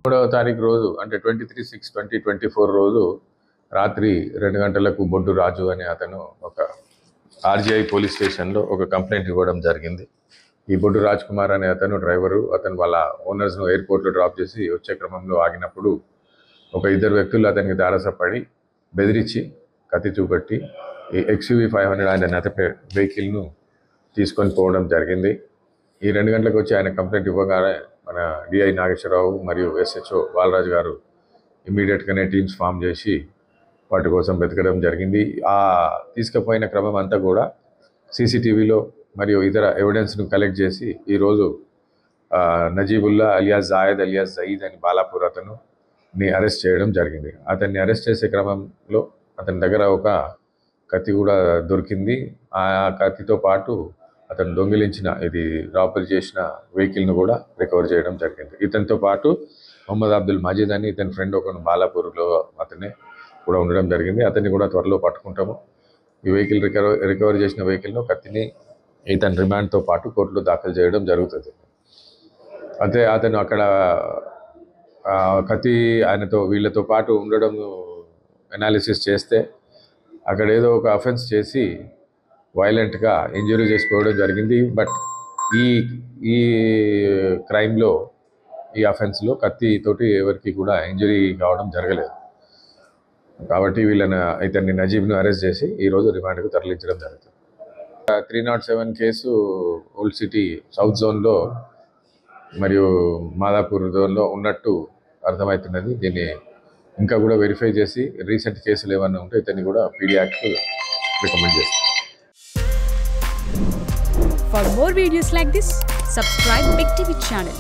3వ తారీఖు రోజు అంటే 23/6/2024 రోజు రాత్రి 2 గంటలకు బొడ్డు రాజు అనే అతను ఒక ఆర్జీఐ పోలీస్ స్టేషన్లో ఒక కంప్లైంట్ ఇవ్వడం జరిగింది. ఈ బొడ్డు రాజ్ కుమార్ అనే అతను డ్రైవరు, అతను వాళ్ళ ఓనర్స్ను ఎయిర్పోర్ట్లో డ్రాప్ చేసి వచ్చే క్రమంలో ఆగినప్పుడు ఒక 2 వ్యక్తులు అతనికి తారసపడి బెదిరించి కత్తి చూపెట్టి ఈ XUV 500 ఆయన నడిపే వెహికల్ను తీసుకొని పోవడం జరిగింది. ఈ 2 గంటలకు వచ్చి ఆయన కంప్లైంట్ ఇవ్వగానే మన డిఐ నాగేశ్వరరావు మరియు SHO బాలరాజు గారు ఇమీడియట్గానే టీమ్స్ ఫామ్ చేసి వాటి కోసం వెతకడం జరిగింది. ఆ తీసుకుపోయిన క్రమం అంతా కూడా CCTVలో మరియు ఇతర ఎవిడెన్స్ను కలెక్ట్ చేసి ఈరోజు నజీబుల్లా అలియాస్ జాయద్ అలియాస్ జయీద్ అని బాలాపూర్ అతనుని అరెస్ట్ చేయడం జరిగింది. అతన్ని అరెస్ట్ చేసే క్రమంలో అతని దగ్గర ఒక కత్తి కూడా దొరికింది. ఆ కత్తితో పాటు అతను దొంగిలించిన ఇది రాపరీ చేసిన వెహికల్ను కూడా రికవర్ చేయడం జరిగింది. ఇతనితో పాటు మొహమ్మద్ అబ్దుల్ మజీద్ అని ఇతని ఫ్రెండ్ ఒకను బాలాపూర్లో అతనే కూడా ఉండడం జరిగింది. అతన్ని కూడా త్వరలో పట్టుకుంటాము. ఈ వెహికల్ రికవర్ చేసిన వెహికల్ను కత్తిని ఇతని రిమాండ్తో పాటు కోర్టులో దాఖలు చేయడం జరుగుతుంది. అయితే అతను అక్కడ కత్తి ఆయనతో వీళ్ళతో పాటు ఉండడం అనాలిసిస్ చేస్తే అక్కడ ఏదో ఒక అఫెన్స్ చేసి వైలెంట్గా ఇంజురీ చేసుకోవడం జరిగింది. బట్ ఈ క్రైమ్లో ఈ అఫెన్స్లో కత్తితోటి ఎవరికి కూడా ఇంజురీ కావడం జరగలేదు. కాబట్టి ఇతన్ని నజీబ్ను అరెస్ట్ చేసి ఈరోజు రిమాండ్కు తరలించడం జరుగుతుంది. 307 కేసు ఓల్డ్ సిటీ సౌత్ జోన్లో మరియు మాదాపూర్ జోన్లో ఉన్నట్టు అర్థమవుతున్నది. దీన్ని ఇంకా కూడా వెరిఫై చేసి రీసెంట్ కేసులు ఏమన్నా ఉంటే ఇతన్ని కూడా PD యాక్ట్కు రికమెండ్ చేస్తాం. For more videos like this, subscribe Big TV channel.